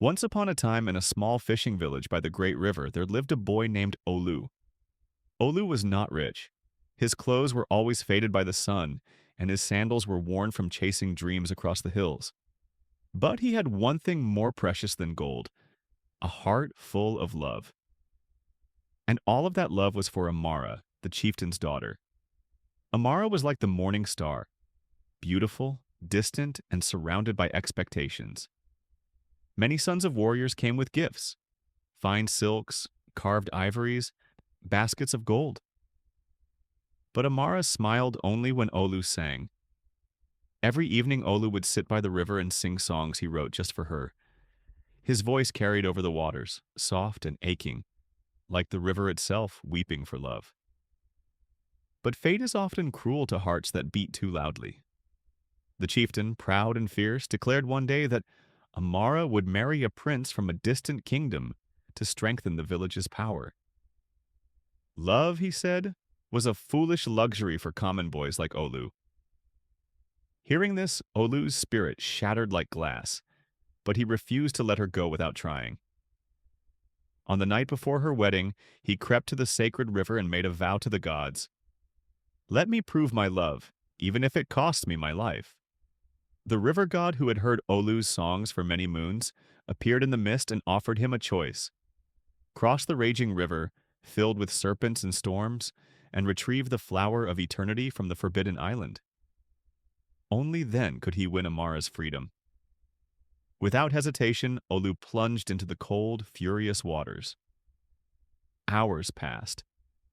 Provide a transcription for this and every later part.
Once upon a time, in a small fishing village by the great river, there lived a boy named Olu. Olu was not rich. His clothes were always faded by the sun, and his sandals were worn from chasing dreams across the hills. But he had one thing more precious than gold: a heart full of love. And all of that love was for Amara, the chieftain's daughter. Amara was like the morning star, beautiful, distant, and surrounded by expectations. Many sons of warriors came with gifts: fine silks, carved ivories, baskets of gold. But Amara smiled only when Olu sang. Every evening Olu would sit by the river and sing songs he wrote just for her. His voice carried over the waters, soft and aching, like the river itself weeping for love. But fate is often cruel to hearts that beat too loudly. The chieftain, proud and fierce, declared one day that Amara would marry a prince from a distant kingdom to strengthen the village's power. Love, he said, was a foolish luxury for common boys like Olu. Hearing this, Olu's spirit shattered like glass, but he refused to let her go without trying. On the night before her wedding, he crept to the sacred river and made a vow to the gods. "Let me prove my love, even if it costs me my life." The river god, who had heard Olu's songs for many moons, appeared in the mist and offered him a choice: cross the raging river, filled with serpents and storms, and retrieve the flower of eternity from the forbidden island. Only then could he win Amara's freedom. Without hesitation, Olu plunged into the cold, furious waters. Hours passed.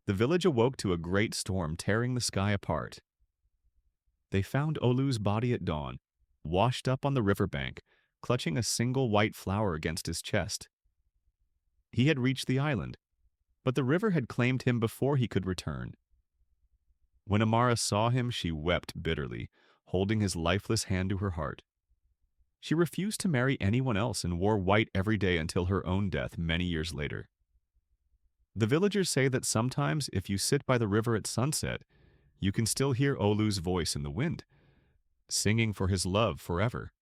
The village awoke to a great storm tearing the sky apart. They found Olu's body at dawn, washed up on the riverbank, clutching a single white flower against his chest. He had reached the island, but the river had claimed him before he could return. When Amara saw him, she wept bitterly, holding his lifeless hand to her heart. She refused to marry anyone else and wore white every day until her own death many years later. The villagers say that sometimes, if you sit by the river at sunset, you can still hear Olu's voice in the wind, singing for his love forever.